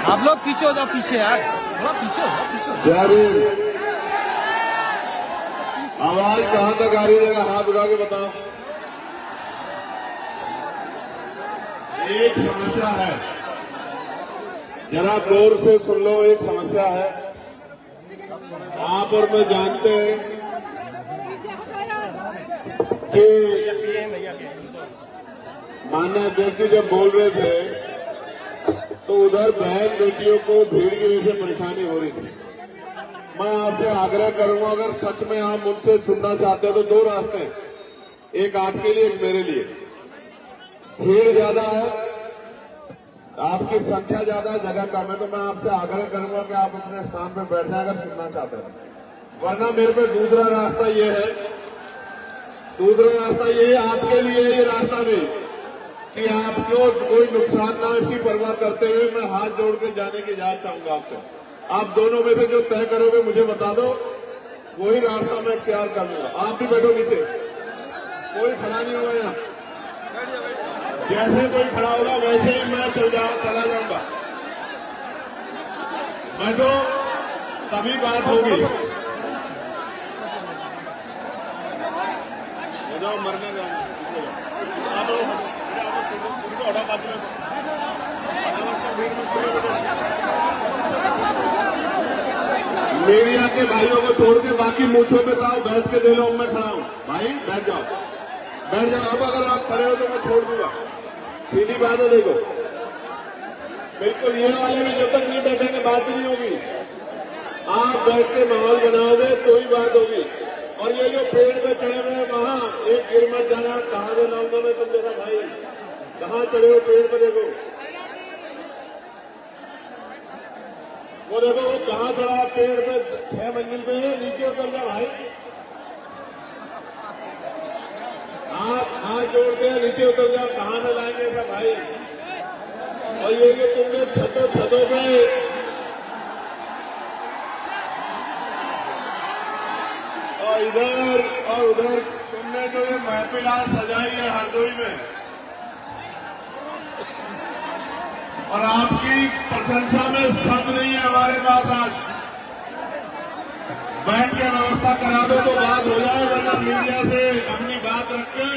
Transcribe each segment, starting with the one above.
आप लोग पीछे हो जाओ, पीछे यार, थोड़ा पीछे हो जाओ, पीछे हो जाओ। जावेद, आवाज कहां तक आ रही है? जरा हाथ उठा के बताओ। एक समस्या है, जरा गौर से सुन लो। एक समस्या है, आप और मैं जानते हैं कि माननीय अध्यक्ष जी जब बोल रहे थे तो उधर बहन बेटियों को भीड़ की वजह से परेशानी हो रही थी। मैं आपसे आग्रह करूंगा, अगर सच में आप मुझसे सुनना चाहते हो तो दो रास्ते हैं, एक आपके लिए, एक मेरे लिए। भीड़ ज्यादा है, आपकी संख्या ज्यादा है, जगह कम है, तो मैं आपसे आग्रह करूंगा कि आप अपने स्थान पर बैठ जाए अगर सुनना चाहते हैं। वरना मेरे पे दूसरा रास्ता ये है, आपके लिए ये रास्ता भी कि आपको कोई नुकसान ना हो, इसकी परवाह करते हुए मैं हाथ जोड़ के जाने की इजाजत चाहूंगा आपसे। आप दोनों में से जो तय करोगे मुझे बता दो, वही रास्ता मैं इख्तियार कर लूंगा। आप भी बैठो नीचे, कोई खड़ा नहीं होगा यहाँ। जैसे कोई खड़ा होगा वैसे ही मैं चला जाऊंगा। मैं तो तभी बात होगी। जाओ, मरने मेरी आके भाइयों को छोड़ के बाकी मूछों पे ताओ बैठ के दे लो, मैं खड़ा हूं। भाई बैठ जाओ, बैठ जाओ। अब अगर आप खड़े हो तो मैं छोड़ दूंगा, सीधी बात है। देखो, बिल्कुल ये वाले भी जब तक नहीं बैठेंगे बात नहीं होगी। आप बैठ के माहौल बनाओगे तो ही बात होगी। और ये जो पेड़ पे चढ़े हुए वहां एक गिर मत जाना, कहां से लाऊंगा मैं तुम जरा भाई, कहां चढ़े हो पेड़ पे? देखो वो, देखो वो कहां चढ़ा पेड़ पे, 6 मंजिल पे है, नीचे उतर जा भाई। हाथ जोड़ते हैं, नीचे उतर जाओ, कहां में लाएंगे सब भाई। और ये कि तुमने छतों पे और इधर और उधर तुमने जो ये महफिल आज सजाई है हरदोई में, और आपकी प्रशंसा में शब्द नहीं है हमारे पास। आज बैठ के व्यवस्था करा दो तो बात हो जाए, वरना मीडिया से अपनी बात रख के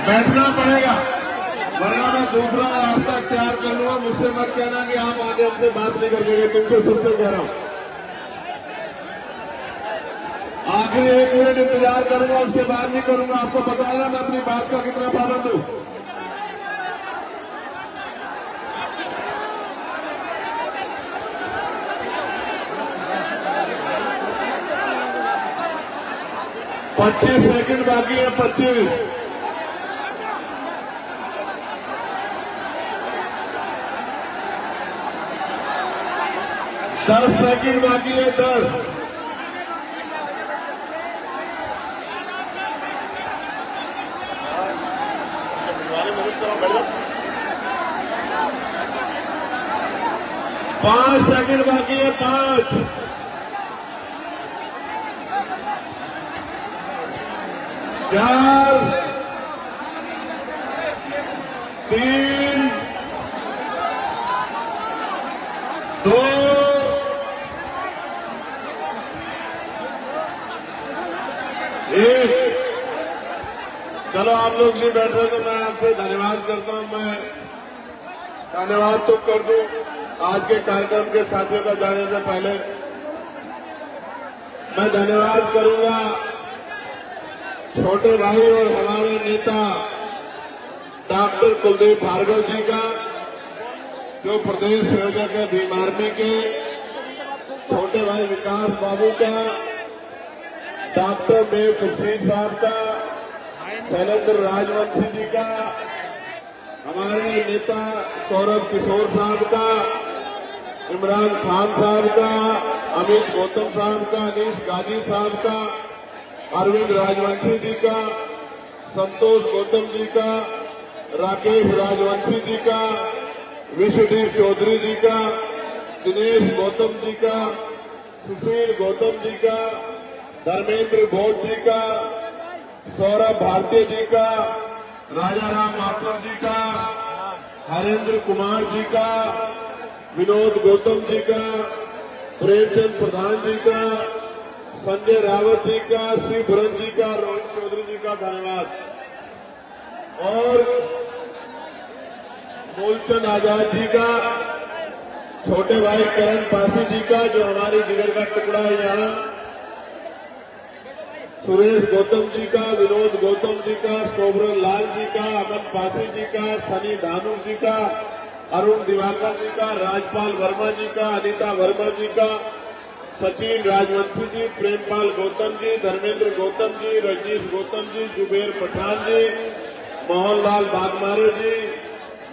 बैठना पड़ेगा, वरना मैं दूसरा रास्ता तैयार कर लूंगा। मुझसे मत कहना कि आप आगे हमसे बात नहीं कर गए, तुमसे सबसे कह रहा हूं। आखिर 1 मिनट इंतजार करूंगा, उसके बाद नहीं करूंगा। आपको पता है ना मैं अपनी बात का कितना पाबंद हूं। पच्चीस सेकंड बाकी है, 25। दस सेकंड बाकी है, 10। पांच सेकंड बाकी है, 5, 4, 3, 2, 1। चलो आप लोग नहीं बैठ रहे तो मैं आपसे धन्यवाद करता हूं। मैं धन्यवाद तो कर दूं आज के कार्यक्रम के साथियों का जाने से पहले मैं धन्यवाद करूंगा छोटे भाई और हमारे नेता डॉक्टर कुलदीप भार्गव जी का, जो प्रदेश संयोजक है भीम आर्मी के, छोटे भाई विकास बाबू का, डॉक्टर देव खुर्शीद साहब का, शैलेंद्र राजवंशी जी का, हमारे नेता सौरभ किशोर साहब का, इमरान खान साहब का, अमित गौतम साहब का, अनीश गाजी साहब का, अरविंद राजवंशी जी का, संतोष गौतम जी का, राकेश राजवंशी जी का, विश्वदीप चौधरी जी का, दिनेश गौतम जी का, सुशील गौतम जी का, धर्मेंद्र घोष जी का, सौरभ भारती जी का, राजा राम माथुर जी का, हरेंद्र कुमार जी का, विनोद गौतम जी का, प्रेमचंद प्रधान जी का, संजय रावत जी का, श्री भुरन जी का, रोहित चौधरी जी का धन्यवाद। और मूलचंद आजाद जी का, छोटे भाई करण पासी जी का जो हमारी जिगर का टुकड़ा है यहाँ, सुरेश गौतम जी का, विनोद गौतम जी का, शोभरन लाल जी का, अमन पासी जी का, सनी धानु जी का, अरुण दिवाकर जी का, राजपाल वर्मा जी का, अनिता वर्मा जी का, सचिन राजवंशी जी, प्रेमपाल गौतम जी, धर्मेंद्र गौतम जी, रजनीश गौतम जी, जुबेर पठान जी, मोहनलाल बागमारे जी,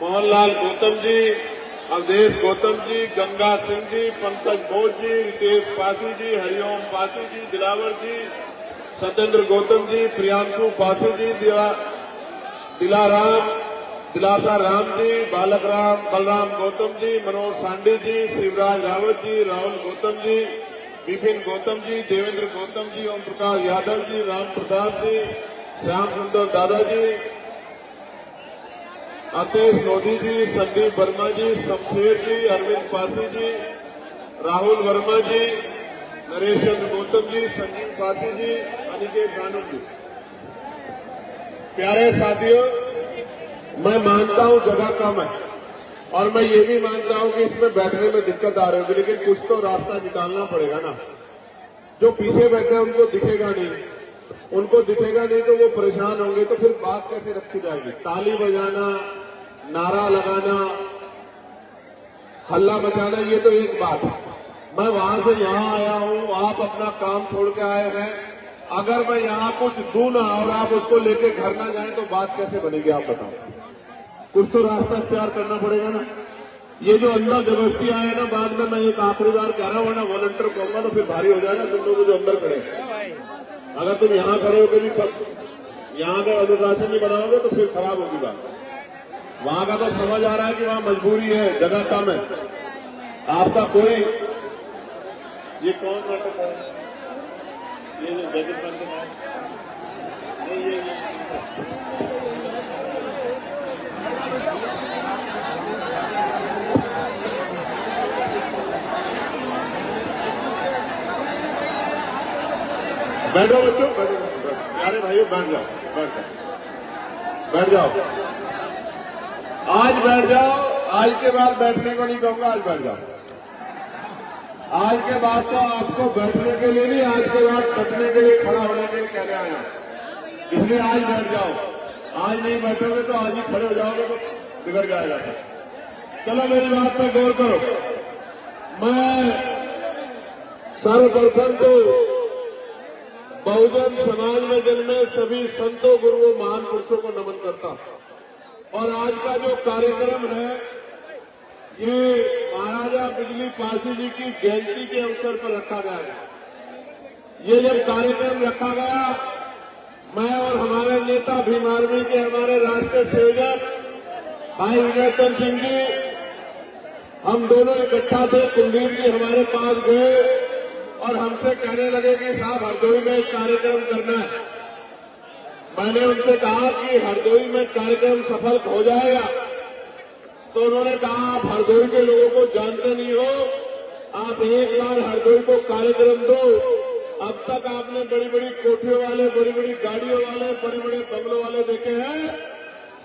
मोहनलाल गौतम जी, अवधेश गौतम जी, गंगा सिंह जी, पंकज बोस जी, रितेश पासी जी, हरिओम पासी जी, दिलावर जी, सत्येंद्र गौतम जी, प्रियांशु पासी जी, दिलासा राम जी, बालक राम बलराम गौतम जी, मनोज सांडी जी, शिवराज रावत जी, राहुल गौतम जी, विपिन गौतम जी, देवेंद्र गौतम जी, ओम प्रकाश यादव जी, राम प्रताप जी, श्याम सुंदर दादाजी, अतेश मोदी जी, संदीप वर्मा जी, शमशेर जी, अरविंद पासी जी, राहुल वर्मा जी, नरेश चंद्र गौतम जी, संजीव पासी जी, अनिकेत गानू जी। प्यारे साथियों, मैं मानता हूं जगह कम है और मैं ये भी मानता हूं कि इसमें बैठने में दिक्कत आ रही होगी, लेकिन कुछ तो रास्ता निकालना पड़ेगा ना। जो पीछे बैठे हैं उनको दिखेगा नहीं, उनको दिखेगा नहीं तो वो परेशान होंगे, तो फिर बात कैसे रखी जाएगी। ताली बजाना, नारा लगाना, हल्ला मचाना, ये तो एक बात है। मैं वहां से यहां आया हूं, आप अपना काम छोड़ के आए हैं। अगर मैं यहां कुछ दूं ना और आप उसको लेके घर ना जाएं तो बात कैसे बनेगी, आप बताओ। कुछ तो रास्ता इख्तियार करना पड़ेगा ना। ये जो अंदर जबरदस्ती आए ना, बाद में मैं एक आखिरी बार कह रहा हूं ना, वॉलंटियर कहूंगा तो फिर भारी हो जाएगा तुम लोग जो अंदर खड़े। अगर तुम यहां खड़े होकर भी यहां का अनुशासन नहीं बनाओगे तो फिर खराब होगी बात। वहां का तो समझ आ रहा है कि वहां मजबूरी है, जगह कम है। आपका कोई ये कौन नाटक है, ये जो जगत नाटक है, ये बैठो बच्चों, बैठो, प्यारे भाइयों बैठ जाओ, बैठ जाओ, आज बैठ जाओ। आज के बाद बैठने को नहीं कहूंगा, आज बैठ जाओ। आज के बाद तो आपको बैठने के लिए नहीं, आज के बाद बैठने के लिए, खड़ा होने के लिए कहने आया, इसलिए आज बैठ जाओ। आज नहीं बैठोगे तो आज ही खड़े हो जाओगे तो बिगड़ जाएगा सब। चलो मेरी बात पर गौर करो। मैं सर्वप्रथम तो बहुजन समाज में जन्मे सभी संतों, गुरुओं, महान पुरुषों को नमन करता हूं। और आज का जो कार्यक्रम है, ये महाराजा बिजली पासी जी की जयंती के अवसर पर रखा गया है। ये जब कार्यक्रम रखा गया, मैं और हमारे नेता भीम आर्मी के हमारे राष्ट्रीय संयोजक भाई विजय चंद्र सिंह जी, हम दोनों इकट्ठा थे। कुलदीप जी हमारे पास गए और हमसे कहने लगे कि साहब हरदोई में एक कार्यक्रम करना है। मैंने उनसे कहा कि हरदोई में कार्यक्रम सफल हो जाएगा, तो उन्होंने कहा आप हरदोई के लोगों को जानते नहीं हो, आप एक बार हरदोई को कार्यक्रम दो। अब तक आपने बड़ी बड़ी कोठियों वाले, बड़ी बड़ी गाड़ियों वाले, बड़े बड़े बंगलों वाले देखे हैं।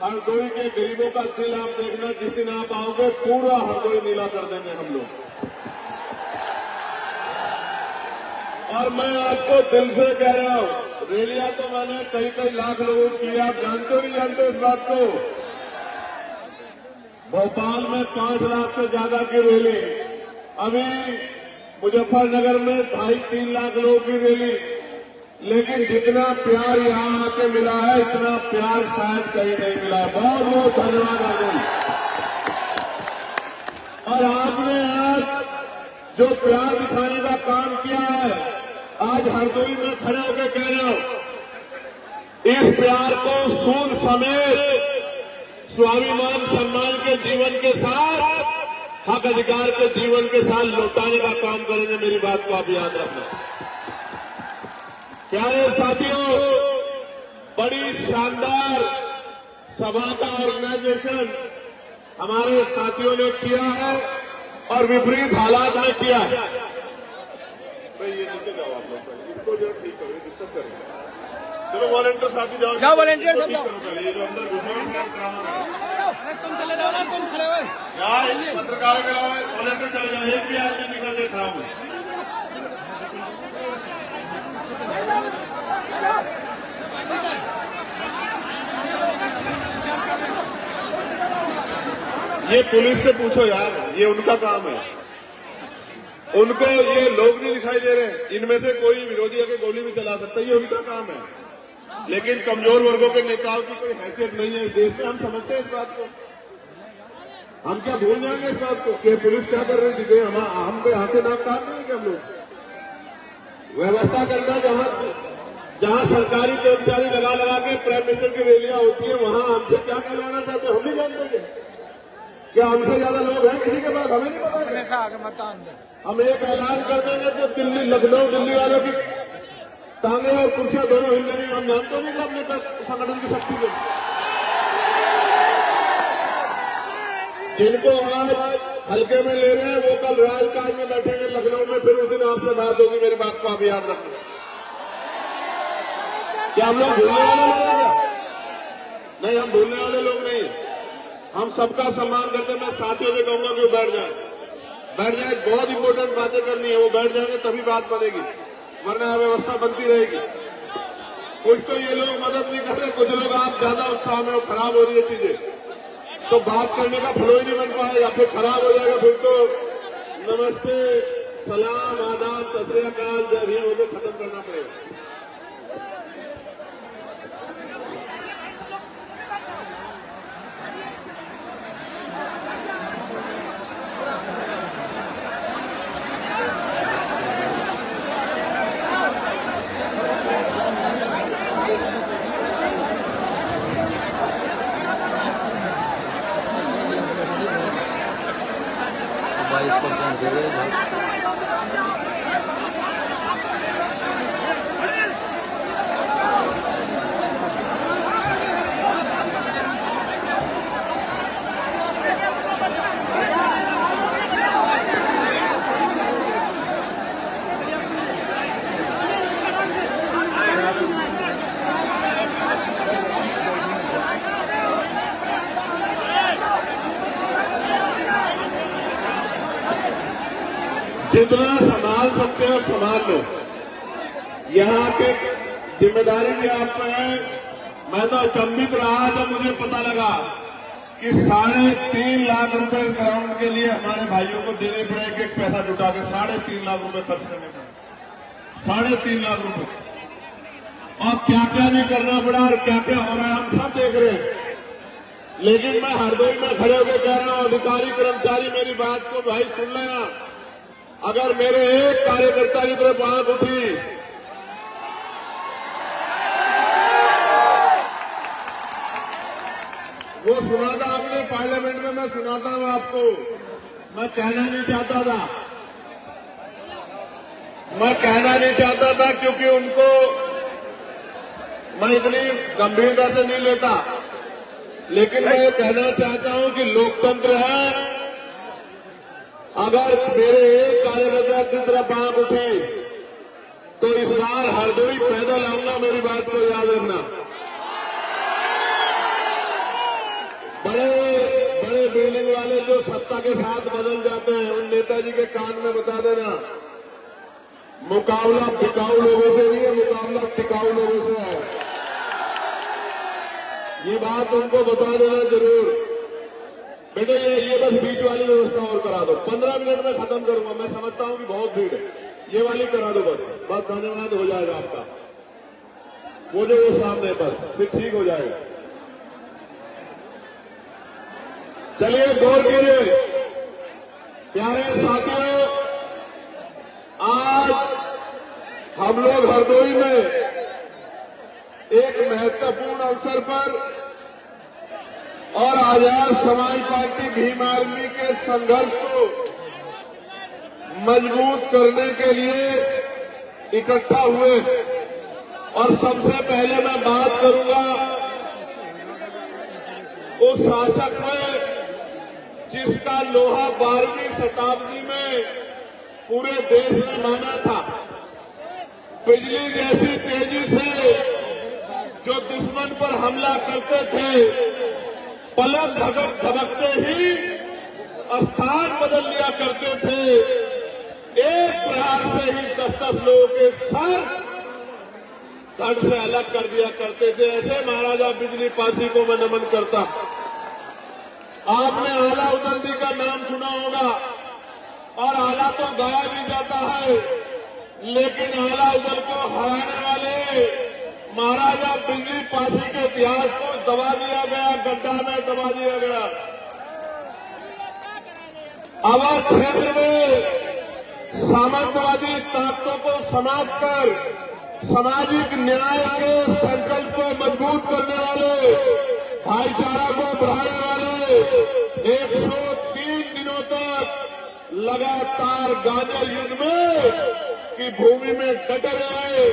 हरदोई के गरीबों का दिल आप देखना, जिस दिन आप आओगे पूरा हरदोई नीला कर देंगे हम लोग। और मैं आपको दिल से कह रहा हूं, रैलियां तो मैंने कई कई लाख लोगों की, आप जानते हो नहीं जानते इस बात को। भोपाल में 5 लाख से ज्यादा की रैली, अभी मुजफ्फरनगर में 2.5-3 लाख लोगों की रैली। लेकिन जितना प्यार यहां आके मिला है, इतना प्यार शायद कहीं नहीं मिला है। बहुत बहुत धन्यवाद आनंद। और आपने आज जो प्यार दिखाने का काम किया है, आज हरदोई में खड़े होकर कह रहे हो, इस प्यार को सूद समेत स्वाभिमान सम्मान के जीवन के साथ हक अधिकार को जीवन के साथ लौटाने का काम करेंगे। मेरी बात को आप याद रखना। प्यारे साथियों, बड़ी शानदार सभा का ऑर्गेनाइजेशन हमारे साथियों ने किया है और विपरीत हालात में किया है। भाई ये नीचे जाओ आप लोग, इसको जो ठीक करो, डिस्टर्ब करेंगे। चलो वॉलंटियर साथी जाओ, जाओ वॉलंटियर सब जाओ। ये जो अंदर तुम चले जाओ ना, तुम खड़े हो पत्रकारों के अलावा वॉलंटियर चले जाओ, एक भी आदमी निकल के खड़ा हुआ। ये पुलिस से पूछो यार, ये उनका काम है। उनको ये लोग नहीं दिखाई दे रहे, इनमें से कोई विरोधी आके गोली भी चला सकता है, ये उनका काम है। लेकिन कमजोर वर्गों के नेताओं की कोई हैसियत नहीं है इस देश में। हम समझते हैं इस बात को, हम क्या भूल जाएंगे इस बात को कि पुलिस क्या कर रही थी। हम कोई हाथे नाक काट नहीं कि हम लोग व्यवस्था करना, जहां सरकारी कर्मचारी लगा के प्राइम मिनिस्टर की रैलियां होती है, वहां हमसे क्या कहलवाना चाहते हैं हम नहीं जानते क्या हमसे ज्यादा लोग हैं किसी के पास, हमें नहीं पता। हम एक ऐलान कर देंगे कि दिल्ली, लखनऊ दिल्ली वालों की टांगे और कुर्सियां दोनों हिल रही हैं, हम जानते नहीं कि अपने संगठन की शक्ति को। जिनको आज हल्के में ले रहे हैं वो कल राजकाज में बैठेंगे लखनऊ में, फिर उस दिन आपसे बात होगी। मेरी बात को आप याद रखना। क्या हम लोग भूलने वाले लोग हैं? नहीं, हम भूलने वाले लोग नहीं। हम सबका सम्मान करते। मैं साथियों से कहूंगा कि वो बैठ जाए। बहुत इंपॉर्टेंट बातें करनी है, वो बैठ जाएंगे तभी बात बनेगी, वरना व्यवस्था बनती रहेगी। कुछ तो ये लोग मदद नहीं कर रहे, कुछ लोग आप ज्यादा उत्साह में, खराब हो रही है चीजें, तो बात करने का फ्लो ही नहीं बन पाएगा, फिर खराब हो जाएगा। फिर तो नमस्ते, सलाम, आदाब, सत श्री अकाल, जय भीम होकर खत्म करना पड़ेगा। जितना संभाल सकते हो संभाल लो। यहाँ के जिम्मेदारी भी आपको है। मैं तो अचंभित रहा जब मुझे पता लगा कि 3.5 लाख रुपए ग्राउंड के लिए हमारे भाइयों को देने पड़े, एक पैसा जुटा के 3.5 लाख रुपए खर्च करने पड़े। 3.5 लाख रुपए, और क्या क्या नहीं करना पड़ा और क्या क्या हो रहा है हम सब देख रहे हैं। लेकिन मैं हरदोई में खड़े होकर कह रहा हूं, अधिकारी कर्मचारी मेरी बात को भाई सुन लेना। अगर मेरे एक कार्यकर्ता की तरफ आंख उठी, वो सुना था आपने पार्लियामेंट में, मैं सुनाता हूं आपको। मैं कहना नहीं चाहता था क्योंकि उनको मैं इतनी गंभीरता से नहीं लेता, लेकिन मैं ये कहना चाहता हूं कि लोकतंत्र है। अगर मेरे एक कार्यकर्ता की तरफ आंख उठी तो इस बार हरदोई पैदल आऊंगा। मेरी बात को याद रखना। बड़े बिल्डिंग वाले जो सत्ता के साथ बदल जाते हैं, उन नेताजी के कान में बता देना, मुकाबला बिकाऊ लोगों से नहीं है, मुकाबला टिकाऊ लोगों से है। ये बात उनको बता देना जरूर। बेटे ये बस बीच वाली व्यवस्था और करा दो, 15 मिनट में खत्म करूंगा। मैं समझता हूं कि बहुत भीड़ है, ये वाली करा दो बस धन्यवाद हो जाएगा आपका। वो जो वो सामने बस फिर ठीक हो जाएगा। चलिए गौर कीजिए प्यारे साथियों, आज हम लोग हरदोई में एक महत्वपूर्ण अवसर पर और आजाद समाज पार्टी भीम आर्मी के संघर्ष को मजबूत करने के लिए इकट्ठा हुए। और सबसे पहले मैं बात करूंगा उस शासक में जिसका लोहा 12वीं शताब्दी में पूरे देश ने माना था। बिजली जैसी तेजी से जो दुश्मन पर हमला करते थे, पलक झपकते ही स्थान बदल लिया करते थे। एक प्रहार से ही 10-10 लोगों के सर धड़ से अलग कर दिया करते थे। ऐसे महाराजा बिजली पासी को मैं नमन करता। आपने आला उदल का नाम सुना होगा, और आला तो गाया भी जाता है, लेकिन आला उदल को हराने वाले महाराजा बिजली पासी के इतिहास को दबा दिया गया, गड्ढा में दबा दिया गया। अवध क्षेत्र में सामंतवादी ताकतों को समाप्त कर सामाजिक न्याय के संकल्प को मजबूत करने वाले, भाईचारा को बढ़ाने वाले 103 दिनों तक लगातार गाजर युद्ध में की भूमि में डटे रहे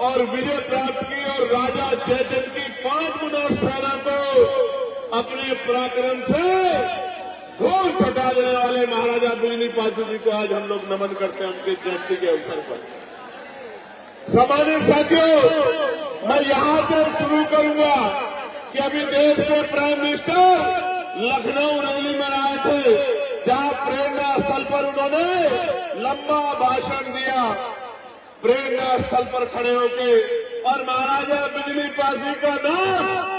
और विजय प्राप्त की, और राजा जयचंद की 5 गुना सेना को अपने पराक्रम से धूल छटा देने वाले महाराजा बिजली पासी जी को आज हम लोग नमन करते हैं उनके जयंती के अवसर पर। सम्मानित साथियों, मैं यहां से शुरू करूंगा कि अभी देश के प्राइम मिनिस्टर लखनऊ रैली में आए थे, जहां प्रेरणा स्थल पर उन्होंने लंबा भाषण दिया। प्रेरणा स्थल पर खड़े होके और महाराजा बिजली पासी का नाम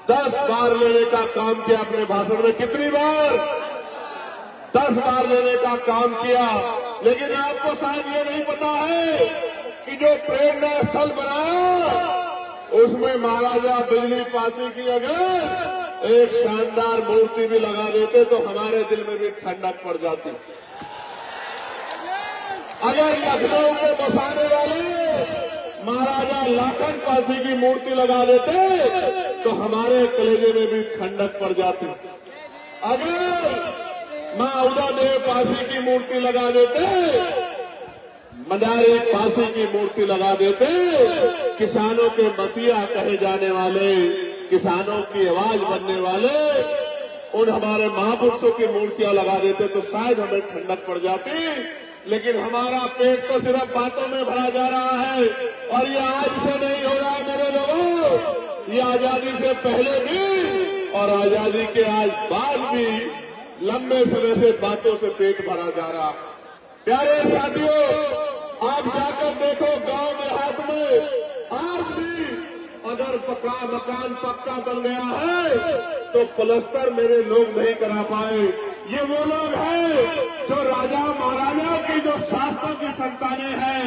10 बार लेने का काम किया अपने भाषण में। कितनी बार? 10 बार लेने का काम किया। लेकिन आपको शायद ये नहीं पता है कि जो प्रेरणा स्थल बनाया उसमें महाराजा बिजली पासी की अगर एक शानदार मूर्ति भी लगा देते तो हमारे दिल में भी ठंडक पड़ जाती। अगर लखनऊ को बसाने वाले महाराजा लाखन पासी की मूर्ति लगा देते तो हमारे कलेजे में भी ठंडक पड़ जाती। अगर मां उदयदेव पासी की मूर्ति लगा देते, मदारी पासी की मूर्ति लगा देते, किसानों के मसीहा कहे जाने वाले, किसानों की आवाज बनने वाले उन हमारे महापुरुषों की मूर्तियां लगा देते तो शायद हमें ठंडक पड़ जाती। लेकिन हमारा पेट तो सिर्फ बातों में भरा जा रहा है, और ये आज से नहीं हो रहा है मेरे लोगों, ये आजादी से पहले भी और आजादी के आज बाद भी लंबे समय से बातों से पेट भरा जा रहा। प्यारे साथियों, आप जाकर देखो गांव देहात में आज भी अगर मकान पक्का बन गया है तो प्लस्तर मेरे लोग नहीं करा पाए। ये वो लोग हैं जो राजा महाराजाओं की जो शासकों की संतानें हैं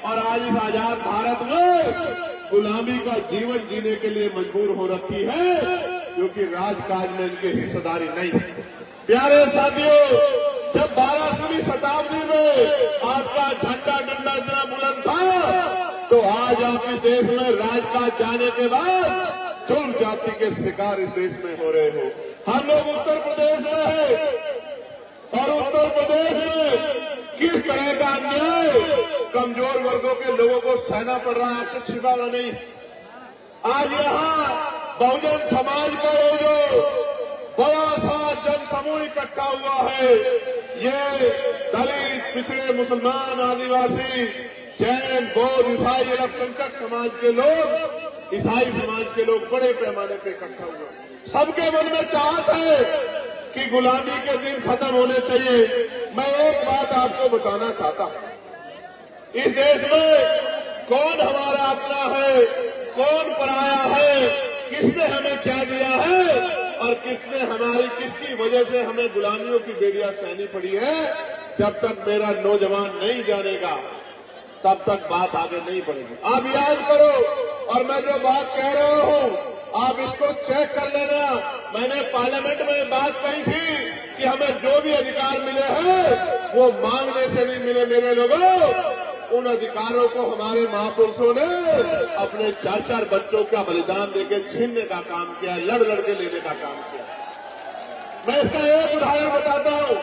और आज इस आजाद भारत में गुलामी का जीवन जीने के लिए मजबूर हो रखी है, क्योंकि राजकाज में इनकी हिस्सेदारी नहीं है। प्यारे साथियों, जब 12वीं शताब्दी में आपका झंडा डंडा इतना बुलंद था, तो आज आप इस देश में राजकाज जाने के बाद जुल्म जाति के शिकार इस देश में हो रहे हो। हम लोग उत्तर प्रदेश में हैं, और उत्तर प्रदेश में किस तरह का अन्याय कमजोर वर्गों के लोगों को सहना पड़ रहा है, आपसे छिपाना नहीं। आज यहाँ बहुजन समाज का ये जो बड़ा सा जन समूह इकट्ठा हुआ है, ये दलित, पिछड़े, मुसलमान, आदिवासी, जैन, बौद्ध, ईसाई, अल्पसंख्यक समाज के लोग, ईसाई समाज के लोग बड़े पैमाने पर इकट्ठा हुए। सबके मन में चाहत है कि गुलामी के दिन खत्म होने चाहिए। मैं एक बात आपको बताना चाहता हूं, इस देश में कौन हमारा अपना है, कौन पराया है, किसने हमें क्या दिया है और किसने हमारी किसकी वजह से हमें गुलामियों की बेड़ियां सहनी पड़ी है, जब तक मेरा नौजवान नहीं जानेगा तब तक बात आगे नहीं बढ़ेगी। आप याद करो, और मैं जो बात कह रहा हूं आप इसको चेक कर लेना। मैंने पार्लियामेंट में बात कही थी कि हमें जो भी अधिकार मिले हैं वो मांगने से नहीं मिले मेरे लोगों, उन अधिकारों को हमारे महापुरुषों ने अपने 4-4 बच्चों का बलिदान देके छीनने का काम किया, लड़ के लेने का काम किया। मैं इसका एक उदाहरण बताता हूं,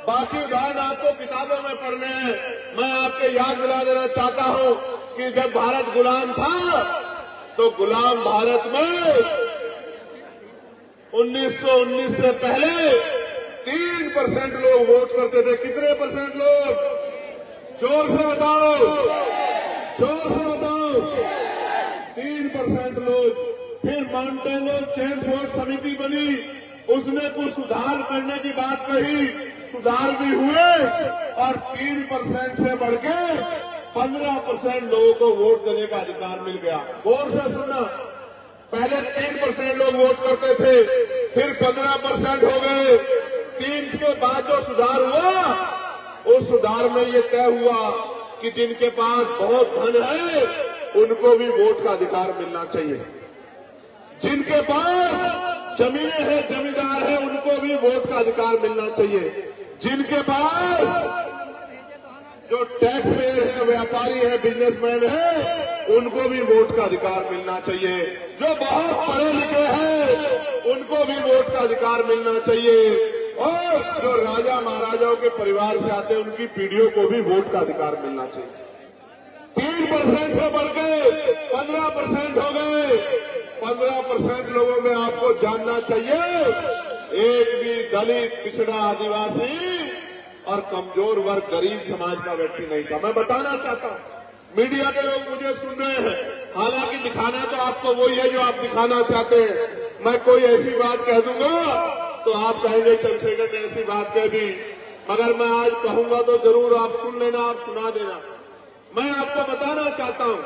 बाकी उदाहरण आपको किताबों में पढ़ने हैं। मैं आपको याद दिला देना चाहता हूं कि जब भारत गुलाम था तो गुलाम भारत में 1919 से पहले 3% लोग वोट करते थे। कितने परसेंट लोग? जोर से बताओ, जोर से बताओ। 3% लोग। फिर माउंटेनो चेन वोट समिति बनी, उसने कुछ सुधार करने की बात कही, सुधार भी हुए और 3% से बढ़ के 15% लोगों को वोट देने का अधिकार मिल गया। गौर से सुनना, पहले 3% लोग वोट करते थे, फिर 15% हो गए। 3 के बाद जो सुधार हुआ, उस सुधार में ये तय हुआ कि जिनके पास बहुत धन है उनको भी वोट का अधिकार मिलना चाहिए। जिनके पास जमीनें हैं, जमींदार है, उनको भी वोट का अधिकार मिलना चाहिए। जिनके पास जो टैक्स पेयर है, व्यापारी है, बिजनेसमैन है, उनको भी वोट का अधिकार मिलना चाहिए। जो बहुत पढ़े लिखे हैं उनको भी वोट का अधिकार मिलना चाहिए। और जो राजा महाराजाओं के परिवार से आते हैं उनकी पीढ़ियों को भी वोट का अधिकार मिलना चाहिए। 3% से बढ़ के 15% हो गए। 15% लोगों में आपको जानना चाहिए, एक भी दलित, पिछड़ा, आदिवासी और कमजोर वर्ग, गरीब समाज का व्यक्ति नहीं था। मैं बताना चाहता हूं, मीडिया के लोग मुझे सुन रहे हैं, हालांकि दिखाना तो आपको वही है जो आप दिखाना चाहते हैं। मैं कोई ऐसी बात कह दूंगा तो आप कहेंगे चंद्रशेखर ने ऐसी बात कह दी, मगर मैं आज कहूंगा तो जरूर आप सुन लेना, आप सुना देना। मैं आपको बताना चाहता हूं,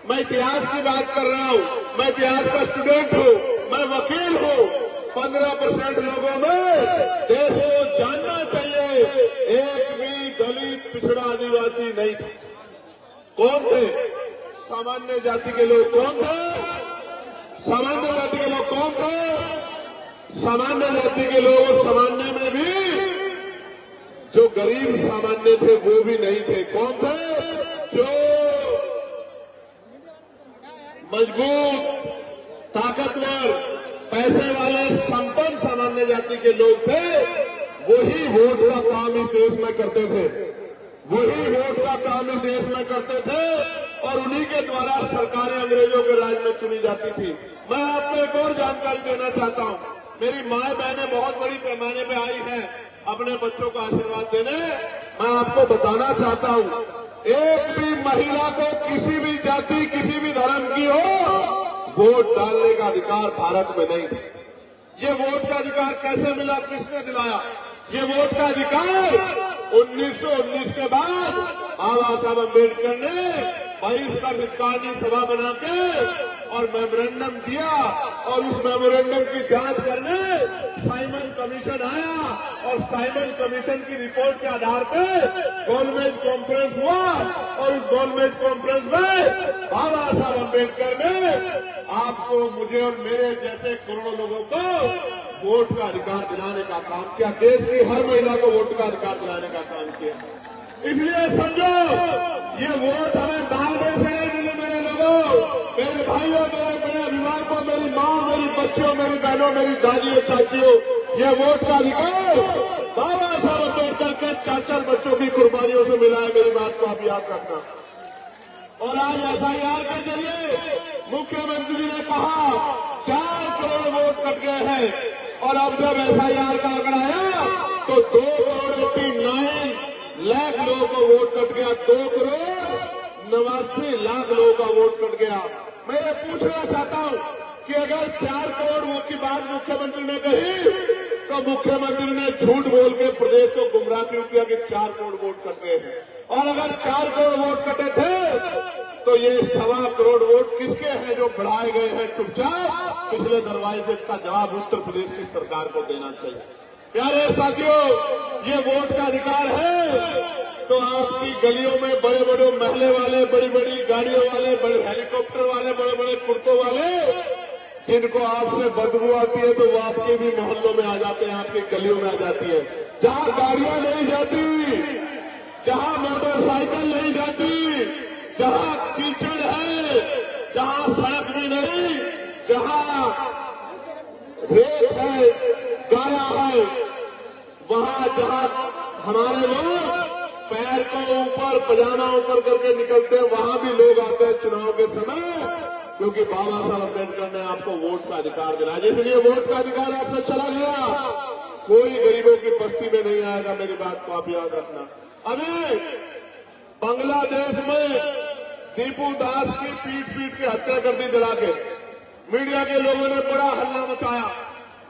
मैं इतिहास की बात कर रहा हूं, मैं इतिहास का स्टूडेंट हूं, मैं वकील हूं। 15% लोगों में देश को जानना चाहिए, एक भी दलित, पिछड़ा, आदिवासी नहीं था। कौन थे? सामान्य जाति के लोग। कौन थे? सामान्य जाति के लोग कौन थे? सामान्य जाति के लोग। सामान्य में भी जो गरीब सामान्य थे वो भी नहीं थे। कौन थे? जो मजबूत, ताकतवर, पैसे वाले, संपन्न सामान्य जाति के लोग थे, वही वोट का काम इस देश में करते थे। वही वोट का काम इस देश में करते थे और उन्हीं के द्वारा सरकारें अंग्रेजों के राज में चुनी जाती थी। मैं आपको एक और जानकारी देना चाहता हूं, मेरी माए बहनें बहुत बड़ी पैमाने पे आई हैं अपने बच्चों को आशीर्वाद देने। मैं आपको बताना चाहता हूं, एक भी महिला को किसी भी जाति, किसी भी धर्म की हो, वोट डालने का अधिकार भारत में नहीं था। ये वोट का अधिकार कैसे मिला? किसने दिलाया? ये वोट का अधिकार 1919 के बाद बाबा साहब अम्बेडकर ने बहिष्कार हितकानी सभा बना के और मेमोरेंडम दिया और उस मेमोरेंडम की जांच करने साइमन कमीशन आया और साइमन कमीशन की रिपोर्ट के आधार पर गोलमेज कॉन्फ्रेंस हुआ और उस गोलमेज कॉन्फ्रेंस में बाबा साहब अम्बेडकर ने आपको, मुझे और मेरे जैसे करोड़ों लोगों को वोट का अधिकार दिलाने का काम किया। देश की हर महिला को वोट का अधिकार दिलाने का काम किया। इसलिए समझो, ये वोट हमें दांडे से नहीं मिले। मेरे लोगों, मेरे भाइयों, मेरे बड़े अभिभावकों, मेरी माँ, मेरी बच्चियों, मेरी बहनों, मेरी दादियों, चाचियों, ये वोट का अधिकार बाबा साहब अम्बेडकर के 4-4 बच्चों की कुर्बानियों से मिला है। मेरी बात को आप याद रखना। और आज एसआईआर के जरिए मुख्यमंत्री जी ने कहा 4 करोड़ वोट कट गए हैं और अब जब एसआईआर का आंकड़ा आया तो 2.89 लाख लोगों को वोट कट गया। 2.89 लाख लोगों का वोट कट गया। मैं ये पूछना चाहता हूं कि अगर 4 करोड़ वोट की बात मुख्यमंत्री ने कही तो मुख्यमंत्री ने झूठ बोल के प्रदेश को गुमराह क्यों किया कि 4 करोड़ वोट कट गए हैं? और अगर 4 करोड़ वोट कटे थे तो ये 1.25 करोड़ वोट किसके हैं जो बढ़ाए गए हैं चुपचाप पिछले दरवाजे से? इसका जवाब उत्तर प्रदेश की सरकार को देना चाहिए। प्यारे साथियों, ये वोट का अधिकार है तो आपकी गलियों में बड़े बड़े महले वाले, बड़ी बड़ी गाड़ियों वाले, बड़े हेलीकॉप्टर वाले, बड़े बड़े कुर्तों वाले, जिनको आपसे बदबू आती है तो वो आपके भी मोहल्लों में आ जाते हैं, आपकी गलियों में आ जाती है। जहां गाड़ियां नहीं जाती, जहां मोटरसाइकिल मोटरसाइकिल नहीं जाती, जहां कीचड़ है, जहां सड़क भी नहीं, जहां रेत है, गारा है, वहां जहां हमारे लोग पैर को ऊपर पजामा ऊपर करके निकलते हैं, वहां भी लोग आते हैं चुनाव के समय, क्योंकि बाबा साहब अम्बेडकर ने आपको वोट का अधिकार दिलाया। इसलिए वोट का अधिकार आपसे चला गया, कोई गरीबों की बस्ती में नहीं आएगा। मेरी बात को आप याद रखना। अभी बांग्लादेश में दीपू दास की पीट के हत्या कर दी जला के। मीडिया के लोगों ने बड़ा हल्ला मचाया,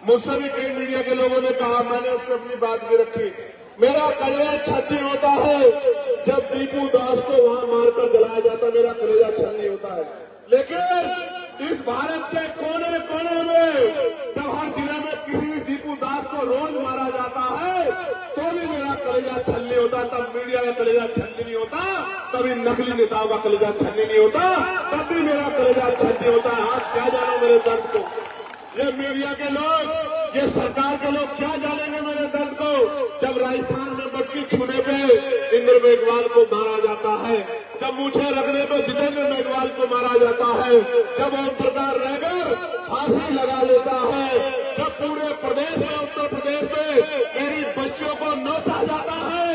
मुझसे भी कई मीडिया के लोगों ने कहा, मैंने उस पर अपनी बात भी रखी। मेरा कलेजा छन्नी होता है जब दीपू दास को वहां मारकर जलाया जाता, मेरा कलेजा छन्नी होता है। लेकिन इस भारत के कोने कोने में जब हर जिले में किसी भी दीपू दास को रोज मारा जाता है तो भी मेरा कलेजा छन्नी होता। तब मीडिया का कलेजा छन्नी नहीं होता, कभी नकली नेताओं का कलेजा छन्नी नहीं होता, तब भी मेरा कलेजा छन्नी होता है। आप क्या जानो मेरे दर्द को, ये मीडिया के लोग, ये सरकार के लोग क्या जानेंगे मेरे दर्द को। जब राजस्थान में मटकी छूने पे इंद्र मेघवाल को मारा जाता है, जब मूछे रखने पे जितेंद्र मेघवाल को मारा जाता है, जब ओम प्रकाश रहकर फांसी लगा लेता है, जब पूरे प्रदेश में, उत्तर प्रदेश में मेरी बच्चियों को नोचा जाता है,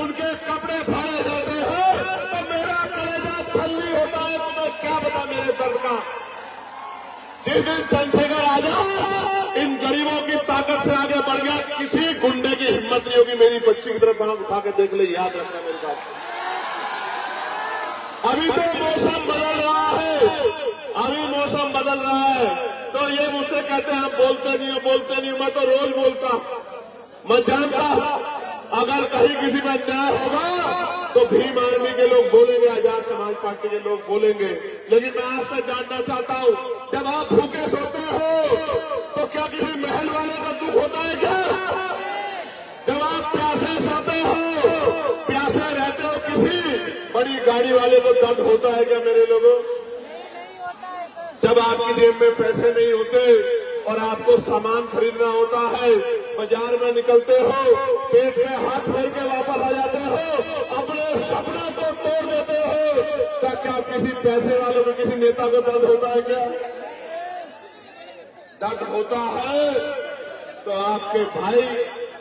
उनके कपड़े फाड़े जाते हैं, तो मेरा कलेजा छल्ली होता है। तो मैं क्या बता मेरे दर्द का। जिस दिन चंद्रशेखर आजाद इन गरीबों की ताकत से आगे बढ़ गया, किसी गुंडे की हिम्मत नहीं होगी मेरी बच्ची की तरफ आंख उठा के देख ले। याद रखना मेरी बात। अभी तो मौसम बदल रहा है, अभी मौसम बदल रहा है, तो ये मुझसे कहते हैं आप बोलते नहीं हो, बोलते नहीं हो। मैं तो रोज बोलता, मैं जानता अगर कहीं किसी में अन्याय होगा तो भीम आर्मी के लोग बोलेंगे, आजाद समाज पार्टी के लोग बोलेंगे। लेकिन मैं आपसे जानना चाहता हूं, जब आप भूखे सोते हो तो क्या किसी महल वाले का दुख होता है क्या? जब आप प्यासे सोते हो, प्यासे रहते हो, किसी बड़ी गाड़ी वाले को दर्द होता है क्या मेरे लोगों? जब आपकी जेब में पैसे नहीं होते और आपको सामान खरीदना होता है, बाजार में निकलते हो, पेट में हाथ भर के वापस आ जाते हो, अपने सपनों को तोड़ देते हो, तो क्या किसी पैसे वालों को, किसी नेता को दर्द होता है क्या? दर्द होता है तो आपके भाई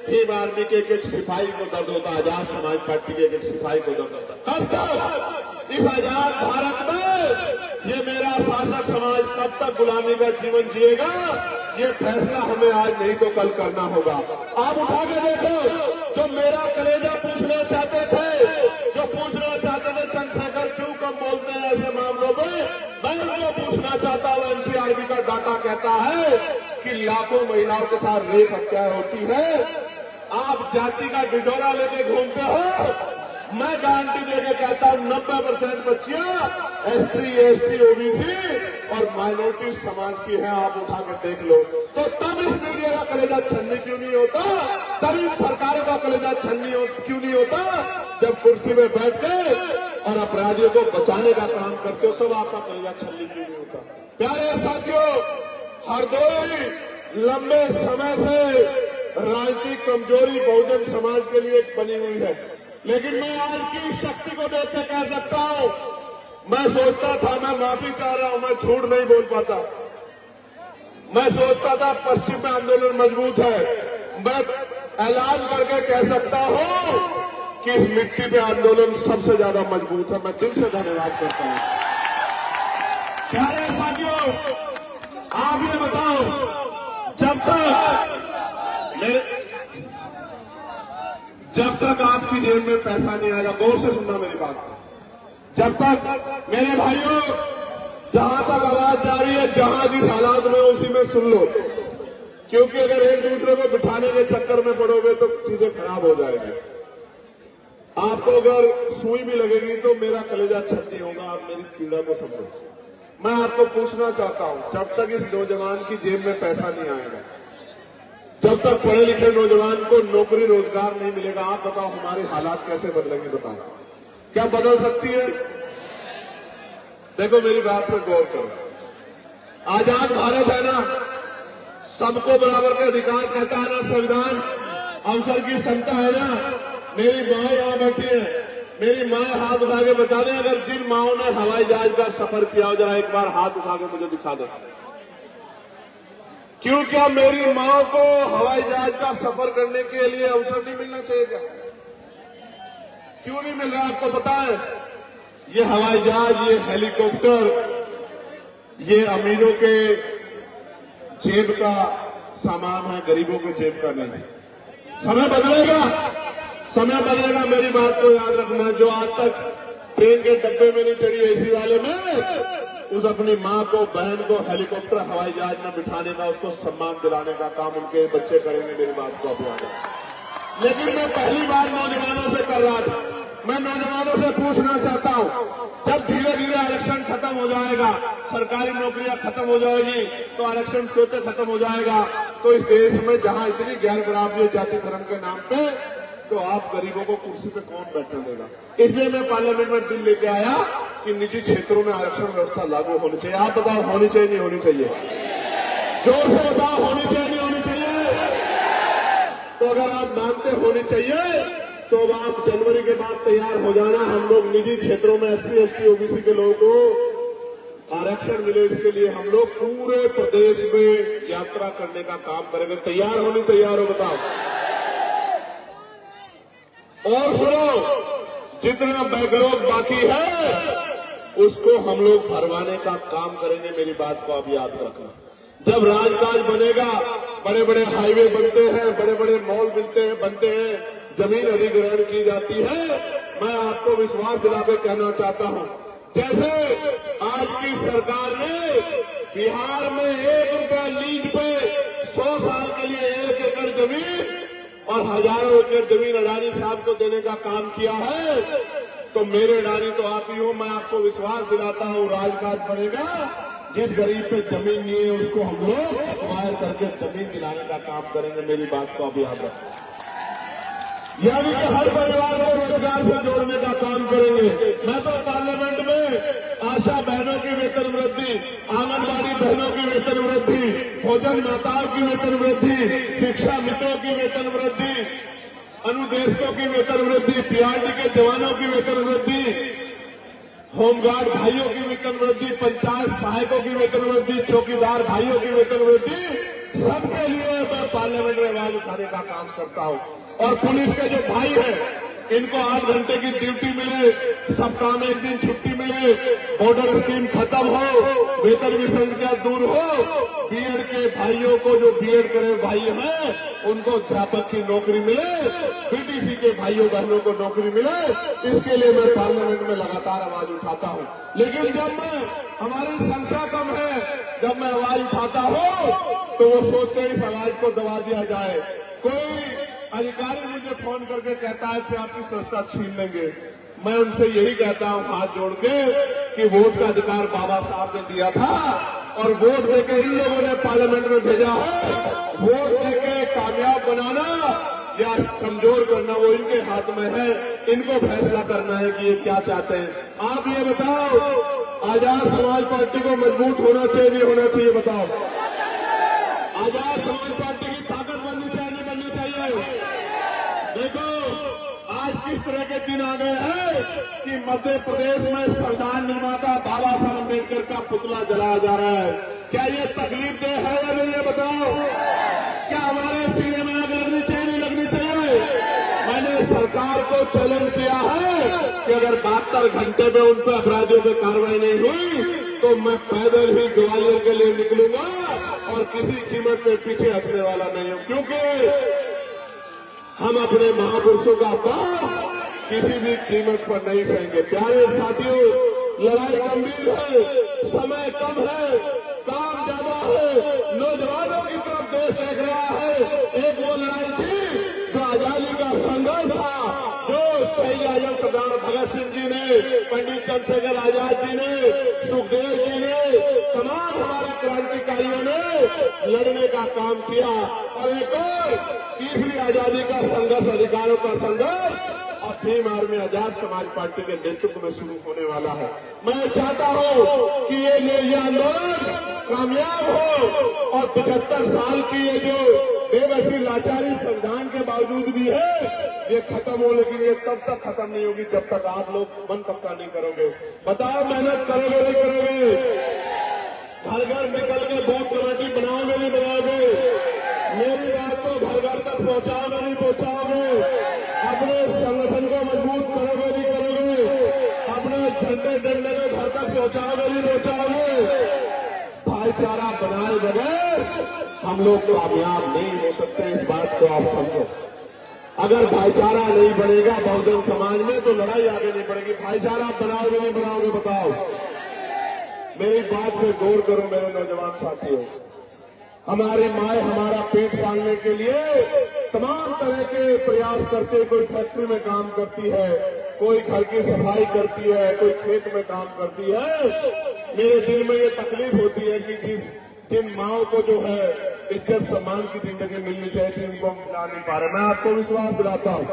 भीम आर्मी के एक सिपाही को दर्द होता है, आजाद समाज पार्टी के एक सिपाही को दर्द होता है। कब तक इस आजाद भारत में ये मेरा शासक समाज कब तक गुलामी का जीवन जिएगा? ये फैसला हमें आज नहीं तो कल करना होगा। आप उठा के देखो, जो मेरा कलेजा पूछना चाहते थे, जो पूछना चाहते थे चंद्रशेखर क्यों कम बोलते हैं ऐसे मामलों में, मैं उनको पूछना चाहता हूं। एनसीआरबी का डाटा कहता है कि लाखों महिलाओं के साथ रेप हत्याएं होती है। आप जाति का डिडोरा लेके घूमते हो, मैं गारंटी देके कहता हूं 90% बच्चियां SC, ST, OBC और माइनॉरिटी समाज की हैं। आप उठा के देख लो। तो तब इस मीडिया का कलेजा छन्नी क्यों नहीं होता? तब इस सरकार का कलेजा छन्नी क्यों नहीं होता? जब कुर्सी में बैठ के और अपराधियों को बचाने का काम करते हो, तब आपका कलेजा छन्नी क्यों नहीं होता? प्यारे साथियों, हरदोई लंबे समय से राजनीतिक कमजोरी बहुजन समाज के लिए बनी हुई है, लेकिन मैं आज की शक्ति को देख के कह सकता हूं, मैं सोचता था, मैं माफी चाह रहा हूं, मैं झूठ नहीं बोल पाता। मैं सोचता था पश्चिम में आंदोलन मजबूत है, मैं ऐलान करके कह सकता हूं कि इस मिट्टी पे आंदोलन सबसे ज्यादा मजबूत है। मैं दिल से धन्यवाद करता हूं। प्यारे साथियों, आप ये बताओ, जब तक आपकी जेब में पैसा नहीं आएगा, गौर से सुनना मेरी बात, जब तक मेरे भाइयों, जहां तक आवाज जा रही है, जहां जिस हालात में उसी में सुन लो, क्योंकि अगर एक दूसरे को बिठाने के चक्कर में पड़ोगे तो चीजें खराब हो जाएगी। आपको अगर सुई भी लगेगी तो मेरा कलेजा छत्ती होगा। आप मेरी पीड़ा को समझो। मैं आपको पूछना चाहता हूं, जब तक इस नौजवान की जेब में पैसा नहीं आएगा, जब तक पढ़े लिखे नौजवान को नौकरी रोजगार नहीं मिलेगा, आप बताओ हमारे हालात कैसे बदलेंगे? बताओ, क्या बदल सकती है? देखो मेरी बात पर गौर करो। आजाद भारत है ना, सबको बराबर के अधिकार कहता है ना संविधान, अवसर की समता है ना। मेरी माँ यहां बैठी है, मेरी माए हाथ उठा के बता दें, अगर जिन माओं ने हवाई जहाज का सफर किया हो, जरा एक बार हाथ उठा के मुझे दिखा दें। क्यों, क्या मेरी मां को हवाई जहाज का सफर करने के लिए अवसर नहीं मिलना चाहिए क्या? क्यों नहीं मिल रहा आपको पता है? ये हवाई जहाज, ये हेलीकॉप्टर, ये अमीरों के जेब का सामान है, गरीबों के जेब का नहीं। समय बदलेगा, समय बदलेगा, मेरी बात को याद रखना। जो आज तक ट्रेन के डब्बे में नहीं चढ़ी एसी वाले में, उस अपनी मां को, बहन को हेलीकॉप्टर हवाई जहाज में बिठाने का, उसको सम्मान दिलाने का काम उनके बच्चे करेंगे। मेरी बात को अपना दें। लेकिन मैं पहली बार नौजवानों से कर रहा था, मैं नौजवानों से पूछना चाहता हूं, जब धीरे धीरे आरक्षण खत्म हो जाएगा, सरकारी नौकरियां खत्म हो जाएगी, तो आरक्षण स्वतः खत्म हो जाएगा, तो इस देश में जहां इतनी गैर बराबरी जाति धर्म के नाम पे, तो आप गरीबों को कुर्सी पे कौन बैठने देगा? इसलिए मैं पार्लियामेंट में बिल लेके आया कि निजी क्षेत्रों में आरक्षण व्यवस्था लागू होनी चाहिए। आप बताओ, होनी चाहिए नहीं होनी चाहिए? जोर से बताओ, होनी चाहिए नहीं होनी चाहिए? तो अगर आप मानते होनी चाहिए, तो अब आप जनवरी के बाद तैयार हो जाना। हम लोग निजी क्षेत्रों में SC, ST, OBC के लोगों को आरक्षण मिले, इसके लिए हम लोग पूरे प्रदेश में यात्रा करने का काम करेंगे। तैयार होने, तैयार हो? बताओ। और सुनो, जितना बैकलॉग बाकी है उसको हम लोग भरवाने का काम करेंगे। मेरी बात को आप याद रखना। जब राजकाज बनेगा, बड़े बड़े हाईवे बनते हैं, बड़े बड़े मॉल बनते हैं, जमीन अधिग्रहण की जाती है, मैं आपको विश्वास दिला के कहना चाहता हूं, जैसे आज की सरकार ने बिहार में 1 रुपया लीज पे 100 साल के लिए 1 एकड़ जमीन और हजारों एकड़ जमीन अडानी साहब को देने का काम किया है, तो मेरे अडानी तो आप ही हो। मैं आपको विश्वास दिलाता हूं, राजकाज बनेगा, जिस गरीब पे जमीन नहीं है उसको हम लोग एक्वायर करके जमीन दिलाने का काम करेंगे। मेरी बात को आप याद रखें। यानी कि हर परिवार को रोजगार से जोड़ने का काम करेंगे। मैं तो पार्लियामेंट में आशा बहनों की वेतन वृद्धि, आंगनबाड़ी बहनों की वेतन वृद्धि, भोजन माताओं की वेतन वृद्धि, शिक्षा मित्रों की वेतन वृद्धि, अनुदेशकों की वेतन वृद्धि, PRD के जवानों की वेतन वृद्धि, होमगार्ड भाइयों की वेतन वृद्धि, पंचायत सहायकों की वेतन वृद्धि, चौकीदार भाइयों की वेतन वृद्धि, सबके लिए मैं पार्लियामेंट में आवाज उठाने का काम करता हूं। और पुलिस के जो भाई हैं, इनको 8 घंटे की ड्यूटी मिले, सप्ताह में 1 दिन छुट्टी मिले, बॉर्डर स्कीम खत्म हो, वेतन विसंगतियां दूर हो, बीएड के भाइयों को, जो बीएड करे भाई हैं, उनको अध्यापक की नौकरी मिले, BTC के भाइयों बहनों को नौकरी मिले, इसके लिए मैं पार्लियामेंट में लगातार आवाज उठाता हूं। लेकिन जब हमारी संख्या कम है, जब मैं आवाज उठाता हूं, तो वो सोचते हैं इस आवाज को दबा दिया जाए। कोई अधिकारी मुझे फोन करके कहता है कि आपकी संस्था छीन लेंगे। मैं उनसे यही कहता हूं हाथ जोड़ के कि वोट का अधिकार बाबा साहब ने दिया था और वोट देके इन लोगों ने पार्लियामेंट में भेजा है। वोट देके कामयाब बनाना या कमजोर करना वो इनके हाथ में है। इनको फैसला करना है कि ये क्या चाहते हैं। आप ये बताओ, आजाद समाज पार्टी को मजबूत होना चाहिए नहीं होना चाहिए? बताओ। आजाद समाज पार्टी की ताकत बननी चाहिए नहीं बननी चाहिए? देखो आज किस तरह के दिन आ गए हैं कि मध्य प्रदेश में संविधान निर्माता बाबा साहब अम्बेडकर का पुतला जलाया जा रहा है। क्या ये तकलीफ दे है या नहीं, ये बताओ। क्या हमारे सीने में आग लगनी चाहिए नहीं लगनी चाहिए? मैंने सरकार को चैलेंज किया है कि अगर 72 घंटे में उन पर अपराधियों पर कार्रवाई नहीं हुई तो मैं पैदल ही ग्वालियर के लिए निकलूंगा और किसी कीमत पे पीछे हटने वाला नहीं हूं, क्योंकि हम अपने महापुरुषों का अपमान किसी भी कीमत पर नहीं सहेंगे। प्यारे साथियों, लड़ाई गंभीर है, समय कम है, काम ज्यादा है, नौजवानों की तरफ देश देख रहा है। एक वो लड़ाई थी जो आजादी का संघर्ष था, जो शहीद आजम सरदार भगत सिंह जी ने, पंडित चंद्रशेखर आजाद जी ने, सुखदेव जी ने, तमाम हमारे क्रांतिकारियों ने लड़ने का काम किया। और एक और तीसरी आजादी का संघर्ष, अधिकारों का संघर्ष अब भीम आर्मी आजाद समाज पार्टी के नेतृत्व में शुरू होने वाला है। मैं चाहता हूं कि ये आंदोलन कामयाब हो और 75 साल की ये जो बेबसी लाचारी संविधान के बावजूद भी है, ये खत्म हो, लेकिन ये तब तक खत्म नहीं होगी जब तक आप लोग मन पक्का नहीं करोगे। बताओ मेहनत करोगे नहीं करोगे? घर घर निकल के बूथ कमेटी बनाओगे नहीं बनाओगे? मेरी बात को घर घर तक पहुंचाओगे नहीं पहुंचाओगे? अपने संगठन को मजबूत करोगे नहीं करोगे? अपने झंडे डंडे को घर तक पहुंचाओगे नहीं पहुंचाओगे? भाईचारा बनाए बगैर हम लोग कामयाब नहीं हो सकते, इस बात को आप समझो। अगर भाईचारा नहीं बनेगा बहुजन समाज में तो लड़ाई आगे नहीं बढ़ेगी। भाईचारा बनाओगे नहीं बनाओगे? बताओ। मेरी बात पे गौर करो मेरे नौजवान साथियों। हमारी माए हमारा पेट पालने के लिए तमाम तरह के प्रयास करते, कोई फैक्ट्री में काम करती है, कोई घर की सफाई करती है, कोई खेत में काम करती है। मेरे दिल में ये तकलीफ होती है कि जिन माओं को जो है इज्जत सम्मान की जिंदगी मिलनी चाहिए थी, उनको हम मिला नहीं पा रहे। मैं आपको विश्वास दिलाता हूं,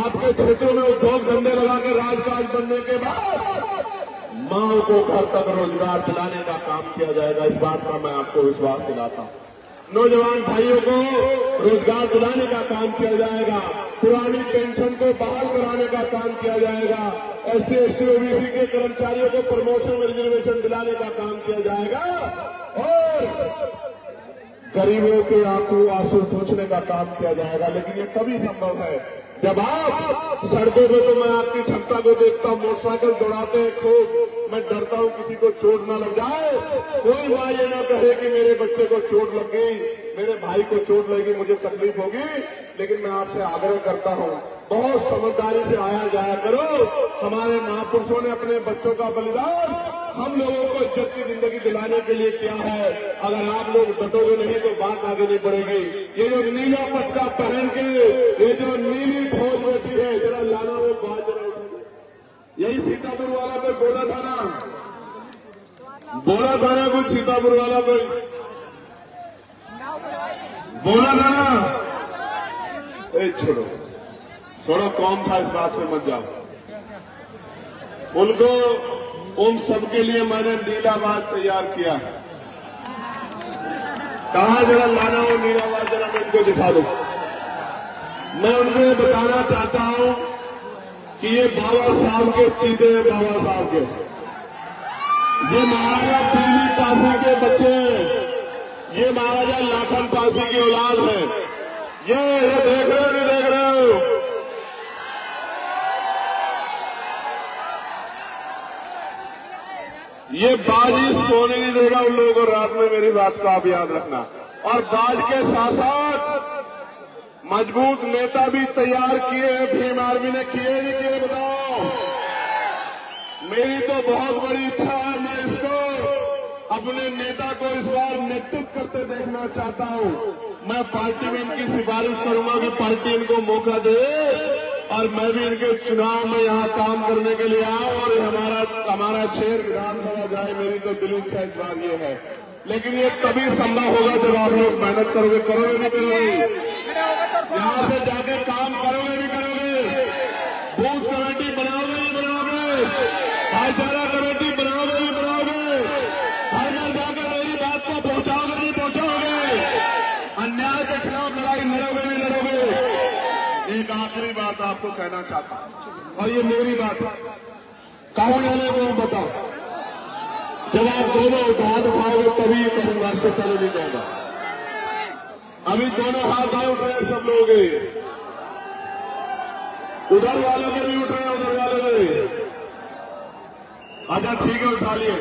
आपके क्षेत्रों में उद्योग धंधे लगा के राजकाज बनने के बाद माओं को घर तक रोजगार दिलाने का काम किया जाएगा। इस बात का मैं आपको विश्वास दिलाता हूं। नौजवान भाइयों को रोजगार दिलाने का काम किया जाएगा, पुरानी पेंशन को बहाल कराने का काम किया जाएगा, SC ST OBC के कर्मचारियों को प्रमोशन में रिजर्वेशन दिलाने का काम किया जाएगा और गरीबों के आंसू पोंछने का काम किया जाएगा। लेकिन ये तभी संभव है जब आप सड़कों पे, तो मैं आपकी क्षमता को देखता हूं, मोटरसाइकिल दौड़ाते हैं खूब। मैं डरता हूं किसी को चोट ना लग जाए। कोई मां ये ना कहे कि मेरे बच्चे को चोट लग गई, मेरे भाई को चोट लगेगी, मुझे तकलीफ होगी। लेकिन मैं आपसे आग्रह करता हूं, बहुत समझदारी से आया जाया करो। हमारे महापुरुषों ने अपने बच्चों का बलिदान हम लोगों को इज्जत की जिंदगी दिलाने के लिए किया है। अगर आप लोग डटोगे नहीं तो बात आगे नहीं बढ़ेगी। ये जो नीला पटका पहन के ये जो नीली फौज बैठी है, जरा लाना वो बात जरा उठी। यही सीतापुर वाला कोई बोला था ना कुछ सीतापुर वाला कोई बोला था ना। छोड़ो कौन था, इस बात में मत जाओ। उनको उन सबके लिए मैंने नीलावाज तैयार किया। कहा जरा लाना वो नीलावाज, जरा मैं इनको दिखा दूं। मैं उनको बताना चाहता हूं कि ये बाबा साहब के चीते हैं, बाबा साहब के। ये महाराजा पीली पासी के बच्चे हैं, ये महाराजा लाखन पासी की औलाद है। ये देख रहे हो नहीं देख रहे हो? ये बाजी सोने नहीं देगा उन लोगों को रात में, मेरी बात को आप याद रखना। और बाज के साथ साथ मजबूत नेता भी तैयार किए हैं। भीम आर्मी ने किए नहीं किए? बताओ। मेरी तो बहुत बड़ी इच्छा है, मैं इसको अपने नेता को इस बार नेतृत्व करते देखना चाहता हूं। मैं पार्टी में इनकी सिफारिश करूंगा कि पार्टी इनको मौका दे और मैं भी इनके चुनाव में यहाँ काम करने के लिए आऊं और हमारा शहर विधानसभा जाए। मेरी तो दिली इच्छा इस बार ये है। लेकिन ये तभी संभव होगा जब आप लोग मेहनत करोगे नहीं करोगे? यहाँ से जाके काम करोगे नहीं करोगे? बूथ कमेटी बनाओगे नहीं बनाओगे? भाईचारा कमेटी बनाओगे नहीं बनाओगे? घर घर जाकर मेरी बात को पहुंचाओगे नहीं पहुंचाओगे? अन्याय के खिलाफ लड़ाई लड़ोगे नहीं लड़ोगे? एक आखिरी बात आपको कहना चाहता हूं, और ये मेरी बात है, कहा जाने को बताओ। जब आप दोनों हाथ उठाओगे तभी ये कहूंगा, इससे पहले नहीं कहूंगा। अभी दोनों हाथ आए उठ रहे हैं सब लोग, उधर वालों के भी उठ रहे हैं, उधर वालों के। अच्छा ठीक है, उठा लिए।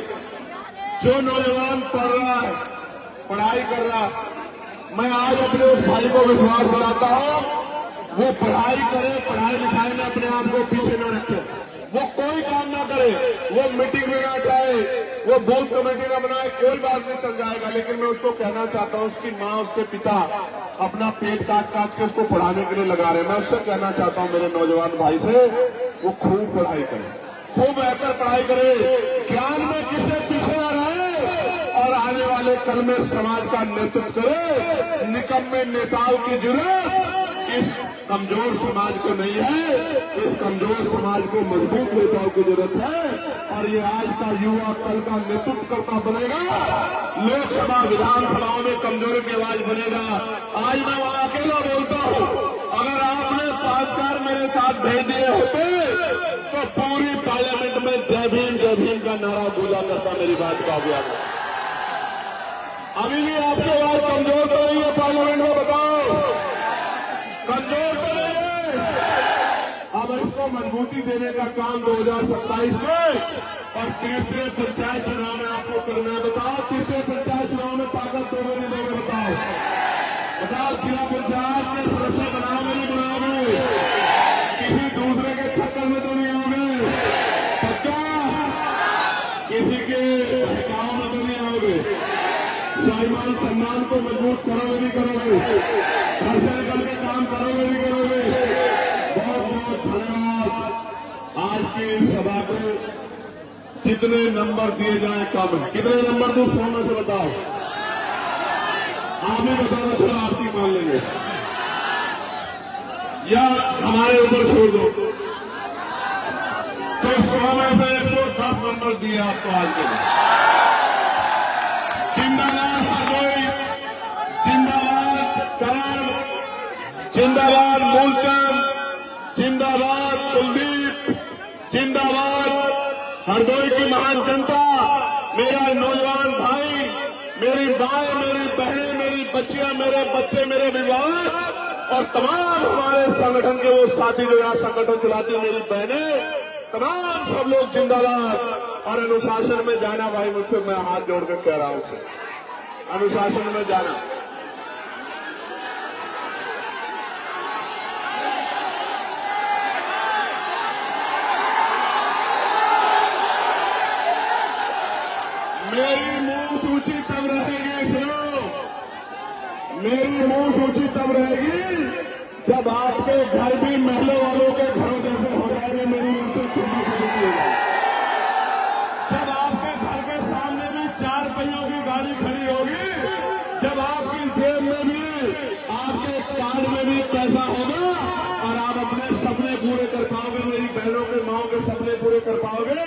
जो नौजवान पढ़ रहा है, पढ़ाई कर रहा है, मैं आज अपने उस भाई को विश्वास दिलाता हूं, वो पढ़ाई करे, पढ़ाई लिखाई में अपने आप को पीछे न रखे, वो कोई काम ना करे, वो मीटिंग में ना जाए, वो बूथ कमेटी ना बनाए, कोई बात नहीं, चल जाएगा। लेकिन मैं उसको कहना चाहता हूं, उसकी माँ उसके पिता अपना पेट काट काट के उसको पढ़ाने के लिए लगा रहे हैं। मैं उससे कहना चाहता हूं मेरे नौजवान भाई से, वो खूब पढ़ाई करे, खूब बेहतर पढ़ाई करे, ज्ञान में किससे पीछे आ रहे और आने वाले कल में समाज का नेतृत्व करे। निकम्मे नेताओं की जरूरत इस कमजोर समाज को नहीं है। इस कमजोर समाज को मजबूत नेताओं की जरूरत है और ये आज का युवा कल का नेतृत्व करता बनेगा। लोकसभा विधानसभाओं में कमजोरों की आवाज बनेगा। आज मैं वहां अकेला बोलता हूं, अगर आपने 5 कार मेरे साथ भेज दिए होते तो पूरी पार्लियामेंट में जय भीम का नारा गूंजा करता। मेरी बात का अभ्यास अभी भी आपके आवाज कमजोर तो नहीं है पार्लियामेंट में, बताओ कमजोर तो नहीं है। अब इसको मजबूती देने का काम 2027 में और तीसरे पंचायत चुनाव में आपको करना है। बताओ तीसरे पंचायत चुनाव में ताकत दोगे नहीं दोगे? बताओ जिला पंचायत के सदस्य बनाओगे नहीं बनाओगे? किसी दूसरे के चक्कर में तो नहीं आओगे? पक्का किसी के गांव में तो नहीं आओगे? स्वाभिमान सम्मान को मजबूत करोगे नहीं करोगे? घर से निकल के काम करोगे नहीं करोगे? बहुत बहुत धन्यवाद। आज की सभा को जितने नंबर दिए जाए कम है। कितने नंबर दूं 100 में से बताओ? आप ही बताओ, थोड़ा आरती मान लेंगे या हमारे ऊपर छोड़ दो। तो 100 में से 110 नंबर दिए आपको आज के लिए। जिंदाबाद हरदोई, जिंदाबाद करण, जिंदाबाद मूलचंद, जिंदाबाद कुलदीप, जिंदाबाद हरदोई की महान जनता, मेरा नौजवान भाई, मेरी माएं, मेरी बहनें, मेरी बच्चियां, मेरे बच्चे, मेरे विवाह और तमाम हमारे संगठन के वो साथी जो यहाँ संगठन चलाती, मेरी बहनें, तमाम सब लोग जिंदाबाद। और अनुशासन में जाना भाई, मुझसे मैं हाथ जोड़कर कह रहा हूं उसे, अनुशासन में जाना। मेरी मुंह सूची तब रहेगी, सुनो, मेरी मुंह सूची तब रहेगी जब आपके घर भी महलों वालों के घरों जैसे हो जाएंगे। मेरी मुंह से सुनना शुरू होगा जब आपके घर के सामने भी 4 पहियों की गाड़ी खड़ी होगी, जब आपकी जेब में भी, आपके कार्ड में भी पैसा होगा और आप अपने सपने पूरे कर पाओगे, मेरी बहनों के माओ के सपने पूरे कर पाओगे।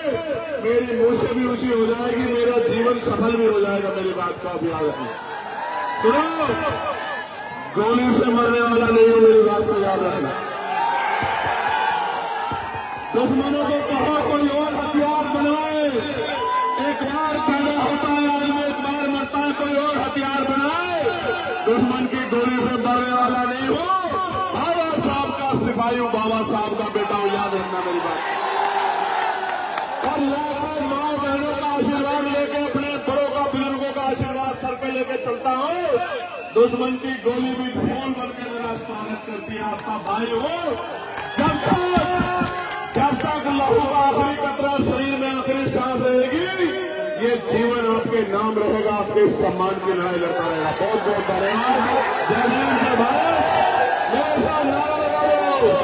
मेरी मुंह से भी ऊंची हो जाएगी, मेरा जीवन सफल भी हो जाएगा। मेरी बात का अभी याद रखना। सुनो, गोली से मरने वाला नहीं हो, मेरी बात को याद रखना। दुश्मनों को कहो कोई और हथियार बनवाए। एक बार पैदा होता है आदमी, एक बार मरता है, कोई और हथियार बनाए। दुश्मन की गोली से मरने वाला नहीं हो। बाबा साहब का सिपाही हूं, बाबा साहब का बेटा हूं, याद रखना मेरी बात। और लाखों माँ बहनों का आशीर्वाद लेके, अपने बड़ों का, बुजुर्गों का आशीर्वाद सर पे लेके चलता हूं। दुश्मन की गोली भी फूल बनकर मेरा स्वागत करती है। आपका भाई हो। जब तक लहू का आखिरी कतरा शरीर में, आखिरी सांस रहेगी, ये जीवन आपके नाम रहेगा, आपके सम्मान की लड़ाई लड़ता रहेगा। बहुत बहुत धन्यवाद। जय हिंद, जय भारत। मेरे साथ नारा लगा लो।